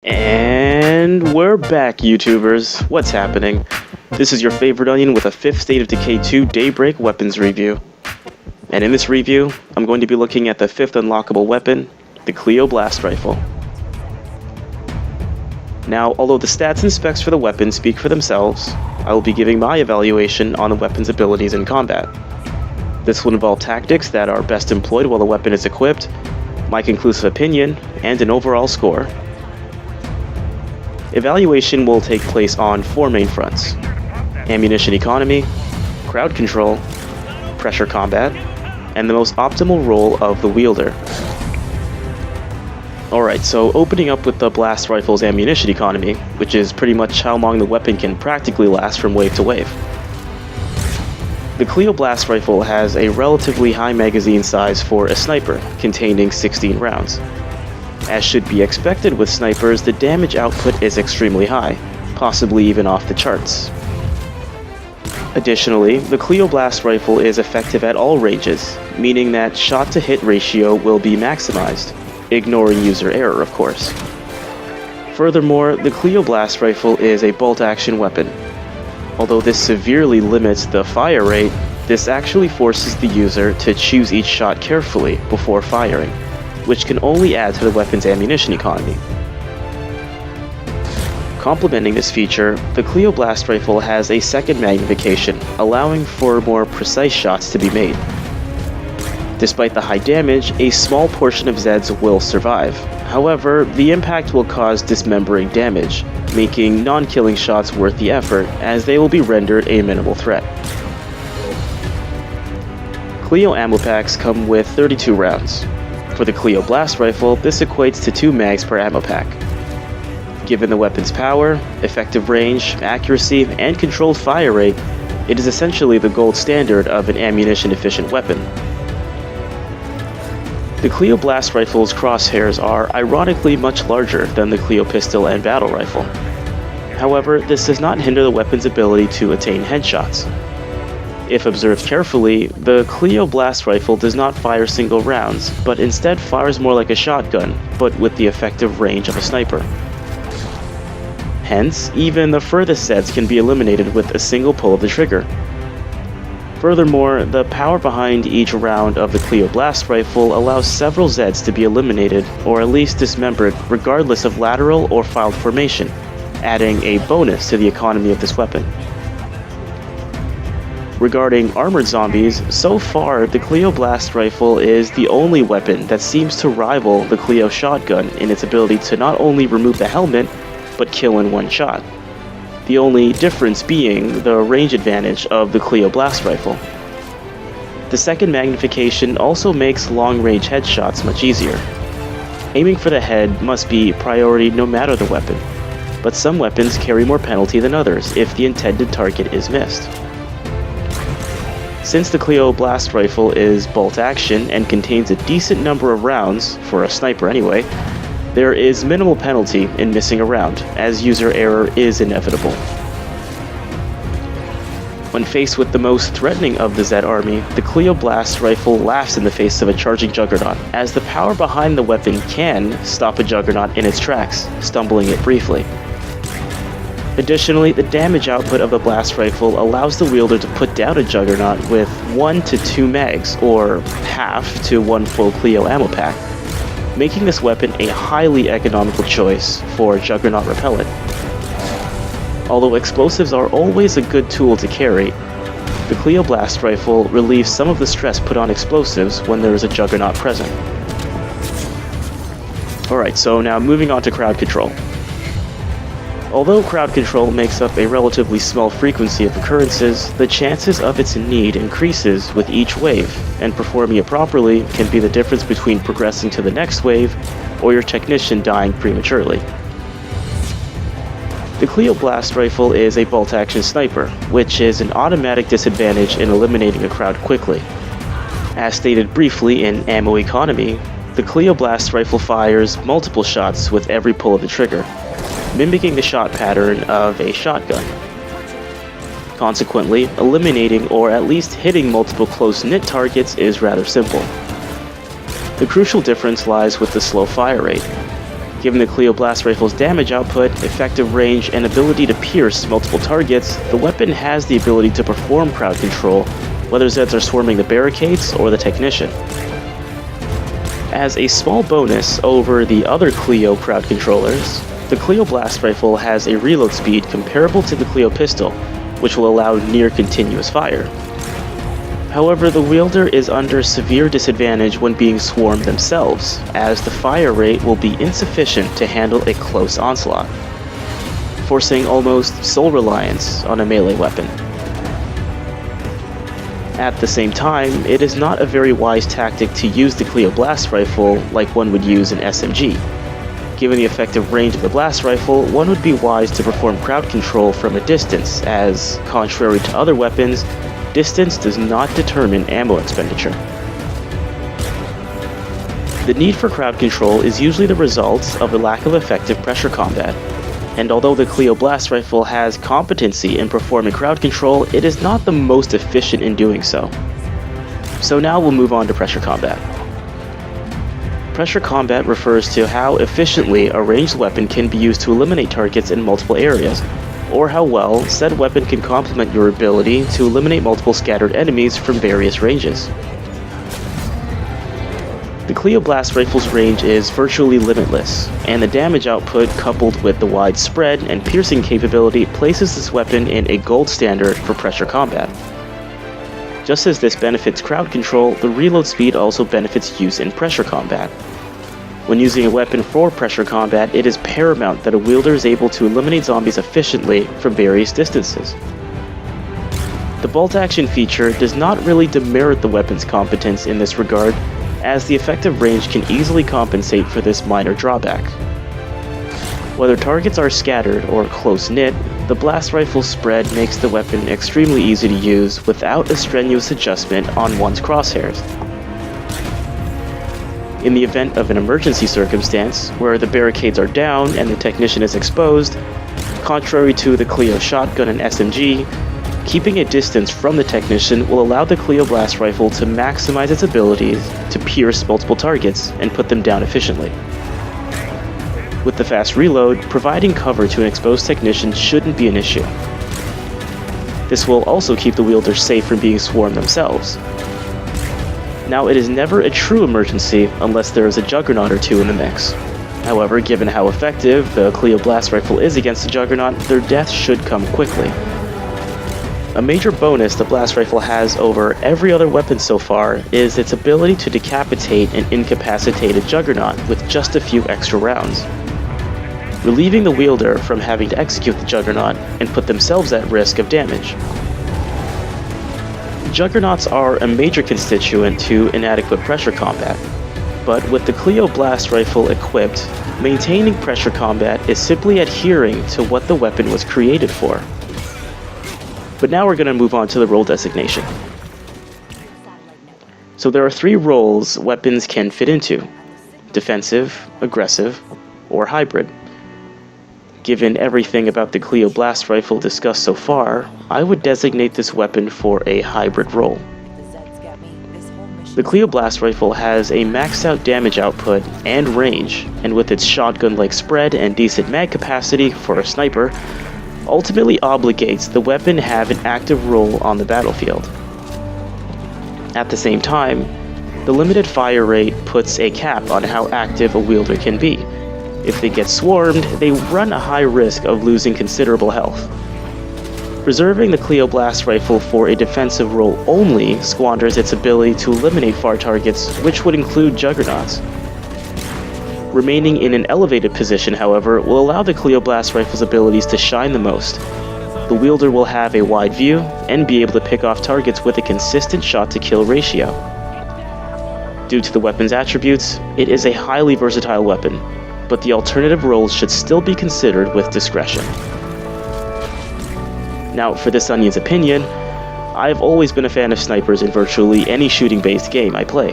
And we're back, YouTubers. What's happening? This is your favorite onion with a 5th State of Decay 2 Daybreak weapons review. And in this review, I'm going to be looking at the 5th unlockable weapon, the Clio blast rifle. Now, although the stats and specs for the weapon speak for themselves, I will be giving my evaluation on the weapon's abilities in combat. This will involve tactics that are best employed while the weapon is equipped, my conclusive opinion, and an overall score. Evaluation will take place on 4 main fronts: ammunition economy, crowd control, pressure combat, and the most optimal role of the wielder. Alright, so opening up with the blast rifle's ammunition economy, which is pretty much how long the weapon can practically last from wave to wave. The Clio blast rifle has a relatively high magazine size for a sniper, containing 16 rounds. As should be expected with snipers, the damage output is extremely high, possibly even off the charts. Additionally, the Clio blast rifle is effective at all ranges, meaning that shot-to-hit ratio will be maximized, ignoring user error, of course. Furthermore, the Clio blast rifle is a bolt-action weapon. Although this severely limits the fire rate, this actually forces the user to choose each shot carefully before firing, which can only add to the weapon's ammunition economy. Complementing this feature, the Clio blast rifle has a second magnification, allowing for more precise shots to be made. Despite the high damage, a small portion of Zeds will survive. However, the impact will cause dismembering damage, making non-killing shots worth the effort, as they will be rendered a minimal threat. Clio ammo packs come with 32 rounds. For the Clio blast rifle, this equates to 2 mags per ammo pack. Given the weapon's power, effective range, accuracy, and controlled fire rate, it is essentially the gold standard of an ammunition-efficient weapon. The Clio blast rifle's crosshairs are ironically much larger than the Clio pistol and battle rifle. However, this does not hinder the weapon's ability to attain headshots. If observed carefully, the Clio blast rifle does not fire single rounds, but instead fires more like a shotgun, but with the effective range of a sniper. Hence, even the furthest sets can be eliminated with a single pull of the trigger. Furthermore, the power behind each round of the Clio blast rifle allows several Zeds to be eliminated, or at least dismembered, regardless of lateral or filed formation, adding a bonus to the economy of this weapon. Regarding armored zombies, so far the Clio blast rifle is the only weapon that seems to rival the Clio shotgun in its ability to not only remove the helmet, but kill in one shot. The only difference being the range advantage of the Clio blast rifle. The second magnification also makes long-range headshots much easier. Aiming for the head must be priority no matter the weapon, but some weapons carry more penalty than others if the intended target is missed. Since the Clio blast rifle is bolt action and contains a decent number of rounds, for a sniper anyway, there is minimal penalty in missing a round, as user error is inevitable. When faced with the most threatening of the Zed army, the Clio blast rifle laughs in the face of a charging juggernaut, as the power behind the weapon can stop a juggernaut in its tracks, stumbling it briefly. Additionally, the damage output of the blast rifle allows the wielder to put down a juggernaut with 1 to 2 mags, or half to 1 full Clio ammo pack, making this weapon a highly economical choice for juggernaut repellent. Although explosives are always a good tool to carry, the Clio blast rifle relieves some of the stress put on explosives when there is a juggernaut present. Alright, so now moving on to crowd control. Although crowd control makes up a relatively small frequency of occurrences, the chances of its need increases with each wave, and performing it properly can be the difference between progressing to the next wave or your technician dying prematurely. The Clio blast rifle is a bolt-action sniper, which is an automatic disadvantage in eliminating a crowd quickly. As stated briefly in ammo economy, the Clio blast rifle fires multiple shots with every pull of the trigger, mimicking the shot pattern of a shotgun. Consequently, eliminating or at least hitting multiple close-knit targets is rather simple. The crucial difference lies with the slow fire rate. Given the Clio blast rifle's damage output, effective range, and ability to pierce multiple targets, the weapon has the ability to perform crowd control, whether Zeds are swarming the barricades or the technician. As a small bonus over the other Clio crowd controllers, the Clio blast rifle has a reload speed comparable to the Clio pistol, which will allow near continuous fire. However, the wielder is under severe disadvantage when being swarmed themselves, as the fire rate will be insufficient to handle a close onslaught, forcing almost sole reliance on a melee weapon. At the same time, it is not a very wise tactic to use the Clio blast rifle like one would use an SMG. Given the effective range of the blast rifle, one would be wise to perform crowd control from a distance, as, contrary to other weapons, distance does not determine ammo expenditure. The need for crowd control is usually the result of a lack of effective pressure combat, and although the Clio blast rifle has competency in performing crowd control, it is not the most efficient in doing so. So now we'll move on to pressure combat. Pressure combat refers to how efficiently a ranged weapon can be used to eliminate targets in multiple areas, or how well said weapon can complement your ability to eliminate multiple scattered enemies from various ranges. The Clio blast rifle's range is virtually limitless, and the damage output coupled with the wide spread and piercing capability places this weapon in a gold standard for pressure combat. Just as this benefits crowd control, the reload speed also benefits use in pressure combat. When using a weapon for pressure combat, it is paramount that a wielder is able to eliminate zombies efficiently from various distances. The bolt action feature does not really demerit the weapon's competence in this regard, as the effective range can easily compensate for this minor drawback. Whether targets are scattered or close-knit, the blast rifle spread makes the weapon extremely easy to use without a strenuous adjustment on one's crosshairs. In the event of an emergency circumstance, where the barricades are down and the technician is exposed, contrary to the Clio shotgun and SMG, keeping a distance from the technician will allow the Clio blast rifle to maximize its abilities to pierce multiple targets and put them down efficiently. With the fast reload, providing cover to an exposed technician shouldn't be an issue. This will also keep the wielder safe from being swarmed themselves. Now, it is never a true emergency unless there is a juggernaut or two in the mix. However, given how effective the Clio blast rifle is against the juggernaut, their death should come quickly. A major bonus the blast rifle has over every other weapon so far is its ability to decapitate an incapacitated juggernaut with just a few extra rounds, relieving the wielder from having to execute the juggernaut and put themselves at risk of damage. Juggernauts are a major constituent to inadequate pressure combat, but with the Clio blast rifle equipped, maintaining pressure combat is simply adhering to what the weapon was created for. But now we're going to move on to the role designation. So there are 3 roles weapons can fit into: defensive, aggressive, or hybrid. Given everything about the Clio blast rifle discussed so far, I would designate this weapon for a hybrid role. The Clio blast rifle has a maxed out damage output and range, and with its shotgun-like spread and decent mag capacity for a sniper, ultimately obligates the weapon to have an active role on the battlefield. At the same time, the limited fire rate puts a cap on how active a wielder can be. If they get swarmed, they run a high risk of losing considerable health. Reserving the Clio blast rifle for a defensive role only squanders its ability to eliminate far targets, which would include juggernauts. Remaining in an elevated position, however, will allow the Clio blast rifle's abilities to shine the most. The wielder will have a wide view and be able to pick off targets with a consistent shot-to-kill ratio. Due to the weapon's attributes, it is a highly versatile weapon, but the alternative roles should still be considered with discretion. Now, for this onion's opinion, I've always been a fan of snipers in virtually any shooting-based game I play.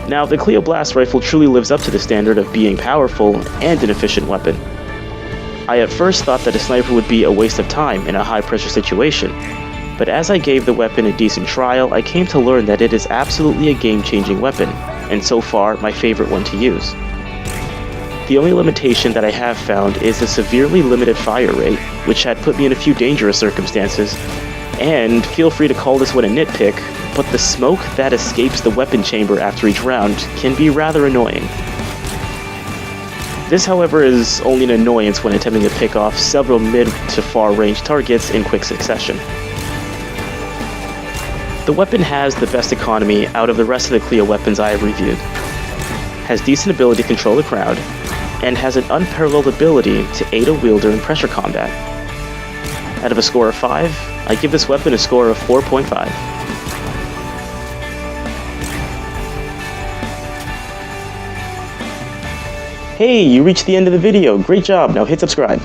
Now, the Clio blast rifle truly lives up to the standard of being powerful and an efficient weapon. I at first thought that a sniper would be a waste of time in a high-pressure situation, but as I gave the weapon a decent trial, I came to learn that it is absolutely a game-changing weapon, and so far, my favorite one to use. The only limitation that I have found is a severely limited fire rate, which had put me in a few dangerous circumstances. And feel free to call this one a nitpick, but the smoke that escapes the weapon chamber after each round can be rather annoying. This, however, is only an annoyance when attempting to pick off several mid to far range targets in quick succession. The weapon has the best economy out of the rest of the Clio weapons I have reviewed, has decent ability to control the crowd, and has an unparalleled ability to aid a wielder in pressure combat. Out of a score of 5, I give this weapon a score of 4.5. Hey, you reached the end of the video. Great job. Now hit subscribe.